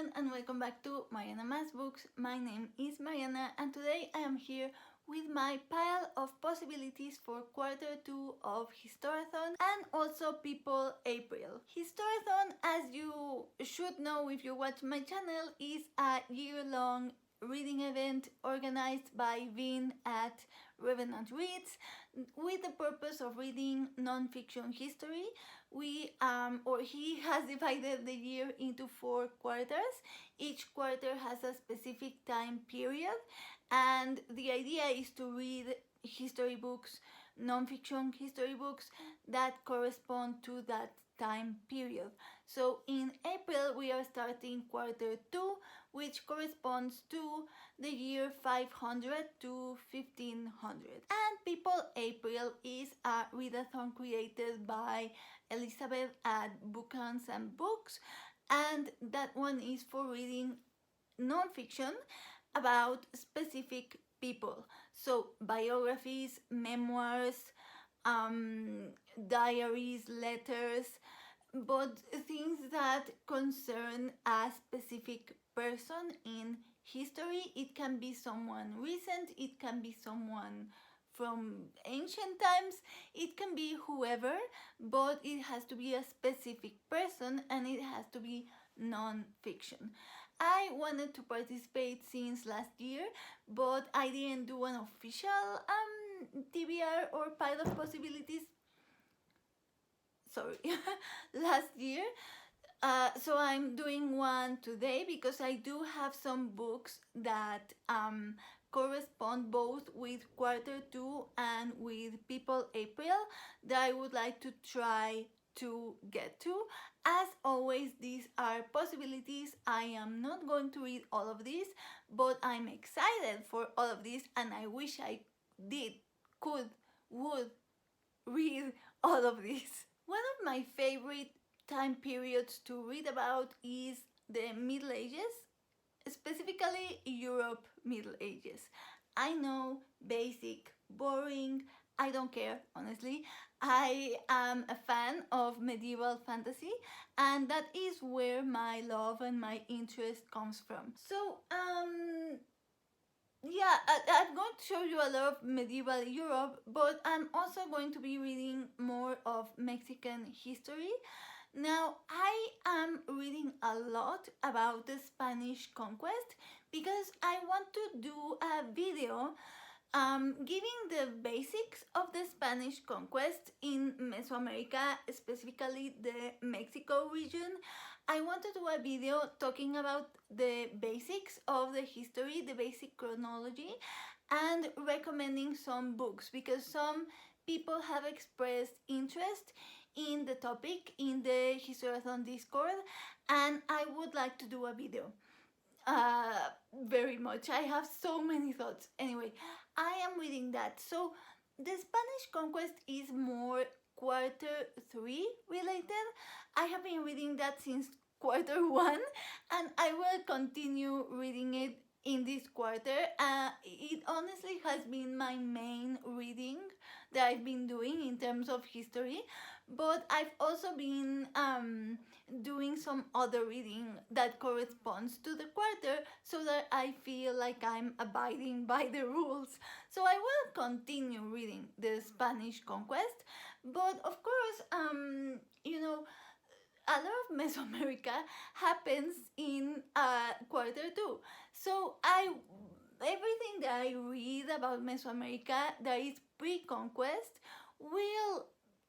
everyone, and welcome back to Mariana Mas Books. My name is Mariana, and today I am here with my pile of possibilities for quarter 2 of Historathon and also People April. Historathon, as you should know if you watch my channel, is a year-long reading event organized by Vin at Revenant Reads with the purpose of reading non-fiction history. He has divided the year into 4 quarters. Each quarter has a specific time period, and the idea is to read history books, non-fiction history books that correspond to that time period. So in April we are starting quarter 2, which corresponds to the year 500 to 1500. And People April is a readathon created by Elizabeth at Bookhands and Books, and that one is for reading non-fiction about specific people. So biographies, memoirs, diaries, letters, but things that concern a specific person in history. It can be someone recent, it can be someone from ancient times, it can be whoever, but it has to be a specific person and it has to be non-fiction. I wanted to participate since last year, but I didn't do an official TBR or pile of possibilities last year. So I'm doing one today because I do have some books that correspond both with quarter 2 and with People April that I would like to try to get to. As always, these are possibilities. I am not going to read all of these, but I'm excited for all of these, and I wish I would read all of these. One of my favorite time periods to read about is the Middle Ages, specifically Europe Middle Ages. I know, basic, boring, I don't care, honestly. I am a fan of medieval fantasy, and that is where my love and my interest comes from. So, yeah, I'm going to show you a lot of medieval Europe, but I'm also going to be reading more of Mexican history. Now, I am reading a lot about the Spanish conquest because I want to do a video giving the basics of the Spanish conquest in Mesoamerica, specifically the Mexico region. I want to do a video talking about the basics of the history, the basic chronology, and recommending some books because some people have expressed interest in the topic in the Historathon Discord, and I would like to do a video. Very much. I have so many thoughts. Anyway, I am reading that. So the Spanish conquest is more quarter 3 related. I have been reading that since quarter 1, and I will continue reading it in this quarter. It honestly has been my main reading that I've been doing in terms of history, but I've also been doing some other reading that corresponds to the quarter so that I feel like I'm abiding by the rules. So I will continue reading the Spanish conquest, but of course, you know, a lot of Mesoamerica happens in quarter 2. So everything that I read about Mesoamerica that is pre-conquest will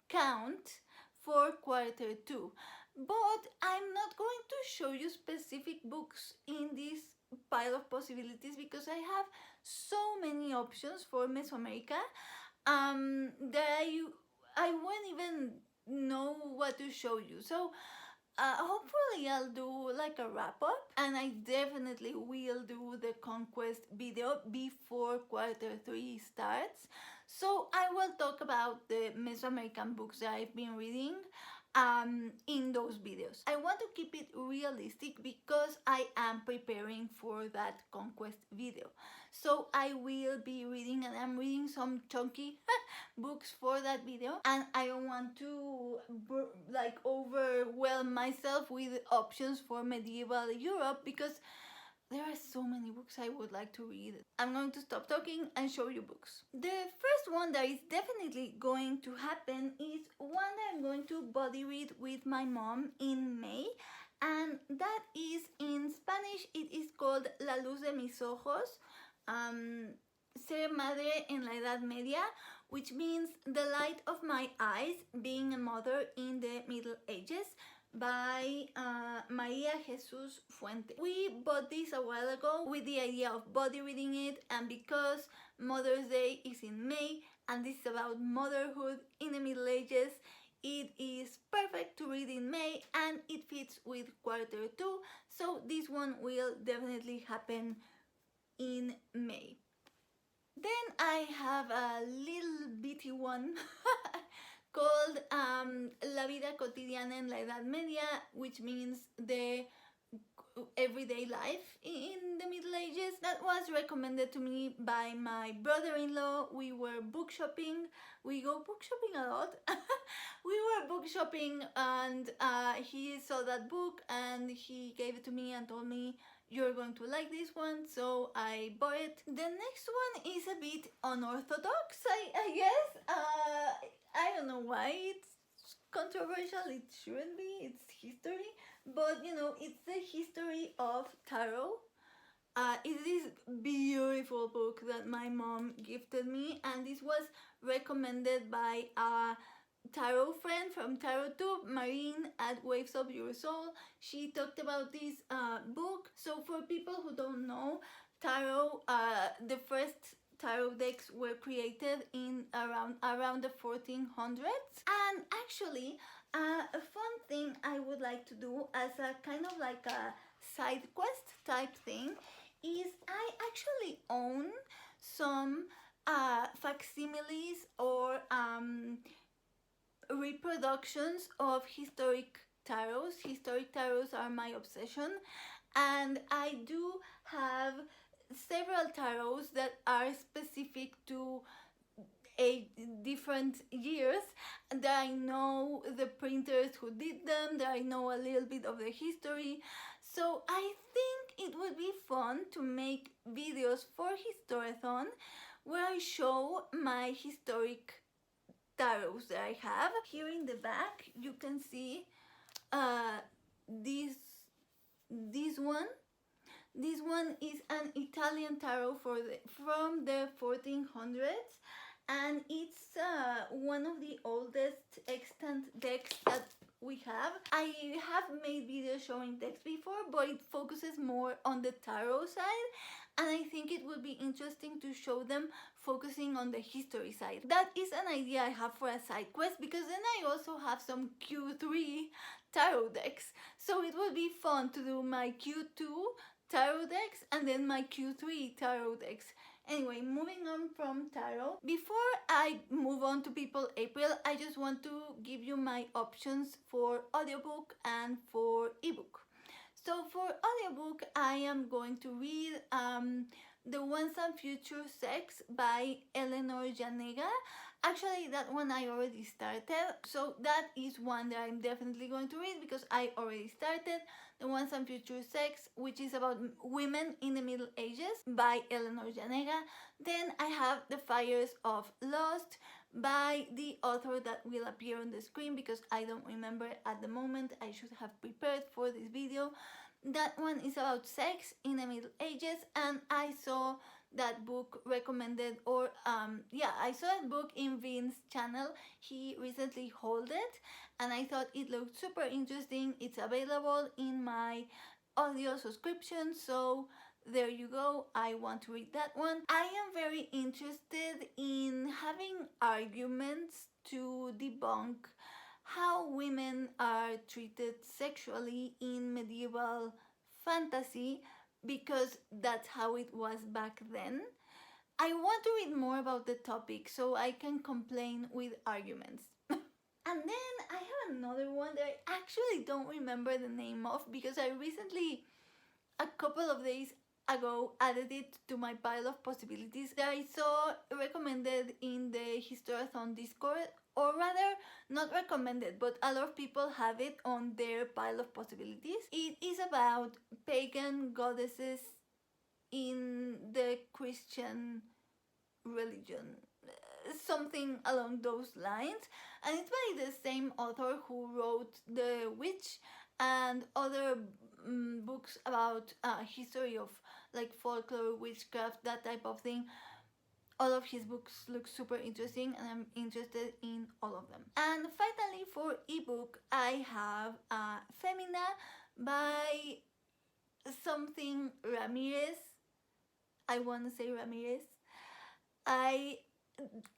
count for quarter 2. But I'm not going to show you specific books in this pile of possibilities because I have so many options for Mesoamerica that I won't even know what to show you. So hopefully I'll do like a wrap-up, and I definitely will do the conquest video before quarter 3 starts. So I will talk about the Mesoamerican books that I've been reading, in those videos. I want to keep it realistic because I am preparing for that Conquest video. So I will be reading, and I'm reading some chunky books for that video, and I don't want to like overwhelm myself with options for medieval Europe because there are so many books I would like to read. I'm going to stop talking and show you books. The first one that is definitely going to happen is one that I'm going to body read with my mom in May, and that is in Spanish. It is called La luz de mis ojos, Ser madre en la edad media, which means the light of my eyes, being a mother in the Middle Ages, by María de Jesús Fuentes. We bought this a while ago with the idea of body reading it, and because Mother's Day is in May and this is about motherhood in the Middle Ages, it is perfect to read in May and it fits with quarter 2, so this one will definitely happen in May. Then I have a little bitty one called La vida cotidiana en la edad media, which means the everyday life in the Middle Ages. That was recommended to me by my brother-in-law. We were book shopping. We go book shopping a lot. We were book shopping, and he saw that book and he gave it to me and told me, you're going to like this one, so I bought it. The next one is a bit unorthodox, I guess. I don't know why it's controversial. It shouldn't be. It's history, but you know, it's the history of tarot. It's this beautiful book that my mom gifted me, and this was recommended by a tarot friend from Tarot Tube, Marine at Waves of Your Soul. She talked about this book. So for people who don't know, tarot, the first tarot decks were created in around the 1400s. And actually, a fun thing I would like to do as a kind of like a side quest type thing is I actually own some facsimiles or reproductions of historic tarots. Historic tarots are my obsession, and I do have several tarots that are specific to different years, that I know the printers who did them, that I know a little bit of the history. So I think it would be fun to make videos for Historathon where I show my historic tarots that I have. Here in the back you can see this one. This one is an Italian tarot from the 1400s, and it's one of the oldest extant decks that we have. I have made videos showing decks before, but it focuses more on the tarot side, and I think it would be interesting to show them focusing on the history side. That is an idea I have for a side quest, because then I also have some Q3 tarot decks, so it would be fun to do my Q2 tarot decks and then my Q3 tarot decks. Anyway, moving on from tarot, before I move on to People April, I just want to give you my options for audiobook and for ebook. So for audiobook, I am going to read The Once and Future Sex by Eleanor Janega. Actually, that one I already started, so that is one that I'm definitely going to read because I already started. The Once and Future Sex, which is about women in the Middle Ages, by Eleanor Janega. Then I have The Fires of Lust by the author that will appear on the screen because I don't remember at the moment. I should have prepared for this video. That one is about sex in the Middle Ages, and I saw that book recommended, or I saw that book in Vin's channel. He recently hauled it and I thought it looked super interesting. It's available in my audio subscription, so there you go. I want to read that one. I am very interested in having arguments to debunk how women are treated sexually in medieval fantasy, because that's how it was back then. I want to read more about the topic so I can complain with arguments. And then I have another one that I actually don't remember the name of because I recently, a couple of days ago, added it to my pile of possibilities that I saw recommended in the Historathon Discord, or rather, not recommended, but a lot of people have it on their pile of possibilities. It is about pagan goddesses in the Christian religion, something along those lines, and it's by the same author who wrote The Witch and other books about history of like folklore, witchcraft, that type of thing. All of his books look super interesting and I'm interested in all of them. And finally, for ebook, I have Femina by something Ramírez. I want to say Ramírez. I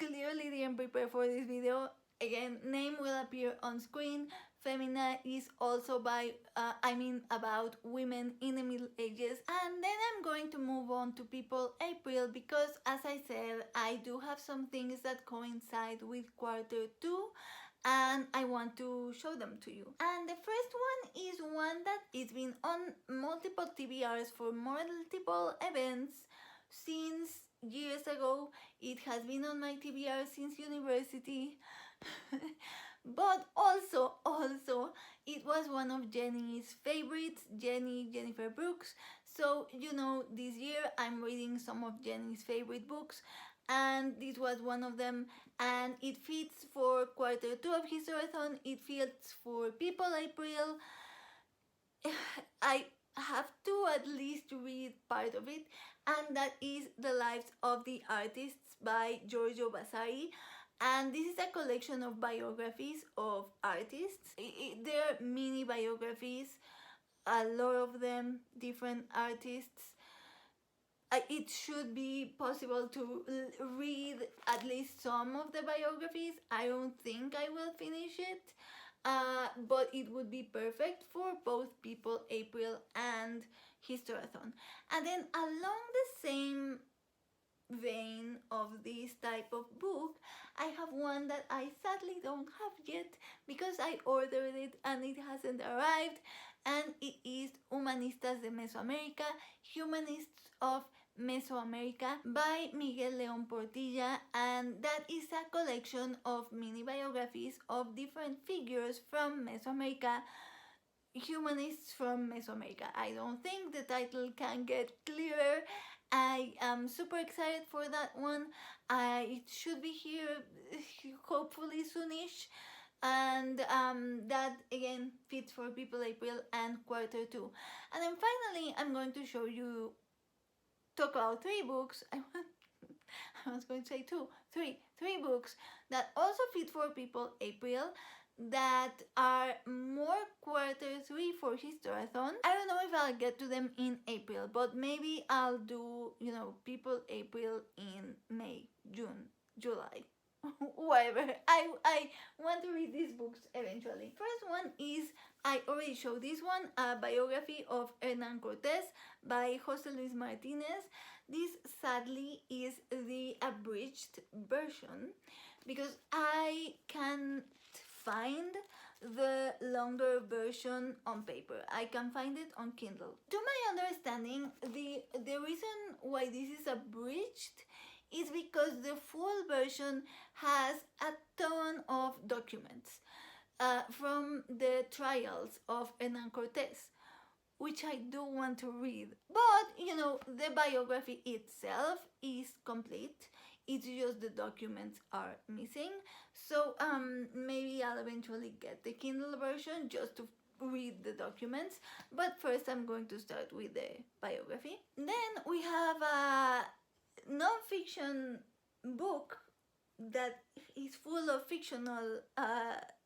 clearly didn't prepare for this video. Again, name will appear on screen. Femina is also about women in the Middle Ages. And then I'm going to move on to People April because, as I said, I do have some things that coincide with quarter 2 and I want to show them to you. And the first one is one that it's been on multiple TBRs for multiple events since years ago. It has been on my TBR since university. But also it was one of Jenny's favorites, Jennifer Brooks. So this year I'm reading some of Jenny's favorite books and this was one of them, and it fits for quarter 2 of Historathon. It fits for People April. I have to at least read part of it, and that is The Lives of the Artists by Giorgio Vasari. And this is a collection of biographies of artists. They're mini biographies, a lot of them, different artists. It should be possible to read at least some of the biographies. I don't think I will finish it, but it would be perfect for both People April and Historathon. And then along the same vein of this type of book, I have one that I sadly don't have yet because I ordered it and it hasn't arrived, and it is Humanistas de Mesoamérica, Humanists of Mesoamerica by Miguel León Portilla, and that is a collection of mini biographies of different figures from Mesoamerica, humanists from Mesoamerica. I don't think the title can get clearer. I am super excited for that one. It should be here hopefully soonish, and that again fits for People April and quarter 2. And then finally I'm going to talk about 3 books. I was going to say 2, 3 books that also fit for People April, that are more quarter 3 for Historathon. I don't know if I'll get to them in April, but maybe I'll do, People April in May, June, July, whatever. I want to read these books eventually. First one is, I already showed this one, a biography of Hernan Cortés by José Luis Martínez. This sadly is the abridged version because I can't find the longer version on paper. I can find it on Kindle. To my understanding, the reason why this is abridged is because the full version has a ton of documents from the trials of Hernan Cortés, which I do want to read. But, the biography itself is complete. It's just the documents are missing. So maybe I'll eventually get the Kindle version just to read the documents. But first I'm going to start with the biography. Then we have a non-fiction book that is full of fictional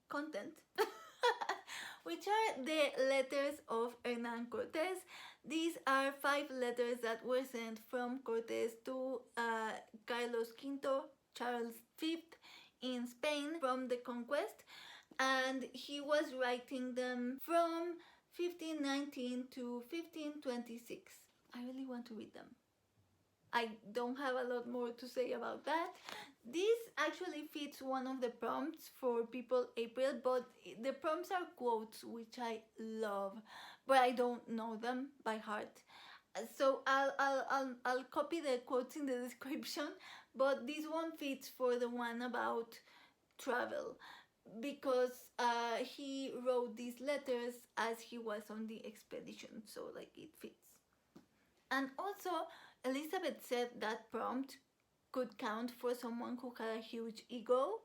content, which are the letters of Hernan Cortés. These are 5 letters that were sent from Cortés to Carlos V, Charles V in Spain from the Conquest, and he was writing them from 1519 to 1526. I really want to read them. I don't have a lot more to say about that. This actually fits one of the prompts for People April, but the prompts are quotes, which I love, but I don't know them by heart. So I'll copy the quotes in the description, but this one fits for the one about travel, because he wrote these letters as he was on the expedition, so like it fits. And also, Elizabeth said that prompt could count for someone who had a huge ego.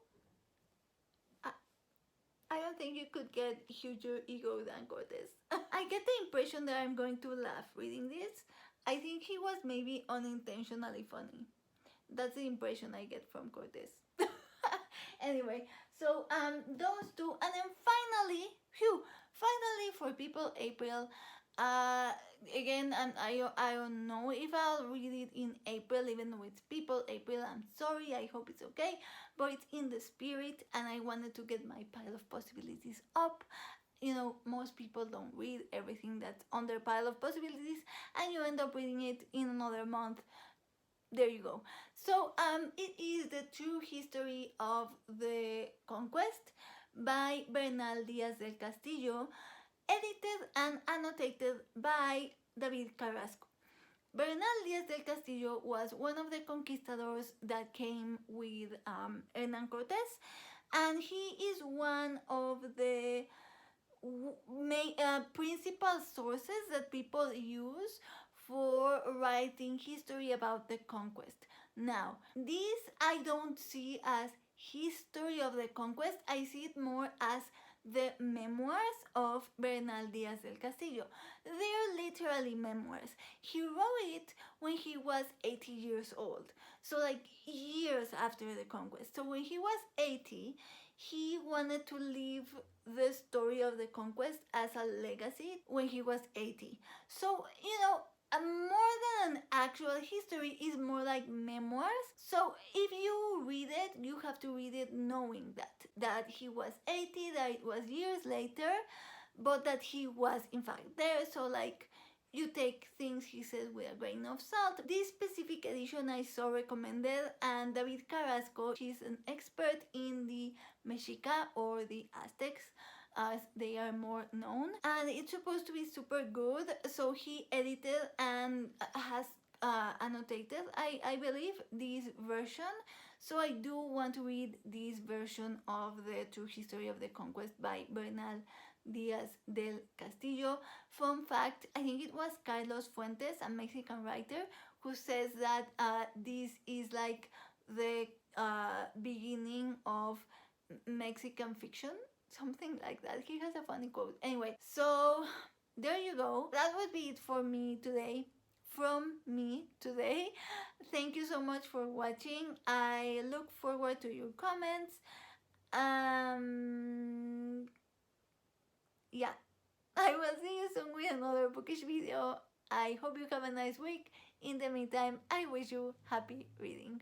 I don't think you could get huger ego than Cortés. I get the impression that I'm going to laugh reading this. I think he was maybe unintentionally funny. That's the impression I get from Cortés. Anyway, so those two, and then finally for People April, again, and I don't know if I'll read it in April, even though it's People April. I'm sorry, I hope it's okay, but it's in the spirit, and I wanted to get my pile of possibilities up. You know, most people don't read everything that's on their pile of possibilities, and you end up reading it in another month. There you go. So it is The True History of the Conquest by Bernal Díaz del Castillo, edited and annotated by David Carrasco. Bernal Díaz del Castillo was one of the conquistadors that came with Hernán Cortés, and he is one of the principal sources that people use for writing history about the conquest. Now, this I don't see as history of the conquest. I see it more as the memoirs of Bernal Díaz del Castillo. They're literally memoirs. He wrote it when he was 80 years old, so like years after the conquest. So when he was 80, he wanted to leave the story of the conquest as a legacy when he was 80. So, you know, more than an actual history, is more like memoirs. So if you read it, you have to read it knowing that he was 80, that it was years later, but that he was in fact there. So like, you take things he says with a grain of salt. This specific edition I saw recommended, and David Carrasco, he's an expert in the Mexica or the Aztecs, as they are more known, and it's supposed to be super good. So he edited and has annotated, I believe, this version. So I do want to read this version of The True History of the Conquest by Bernal Díaz del Castillo. Fun fact, I think it was Carlos Fuentes, a Mexican writer, who says that this is like the beginning of Mexican fiction, something like that. He has a funny quote. Anyway, so there you go. That would be it for me today. From me today. Thank you so much for watching. I look forward to your comments. Yeah, I will see you soon with another bookish video. I hope you have a nice week. In the meantime, I wish you happy reading.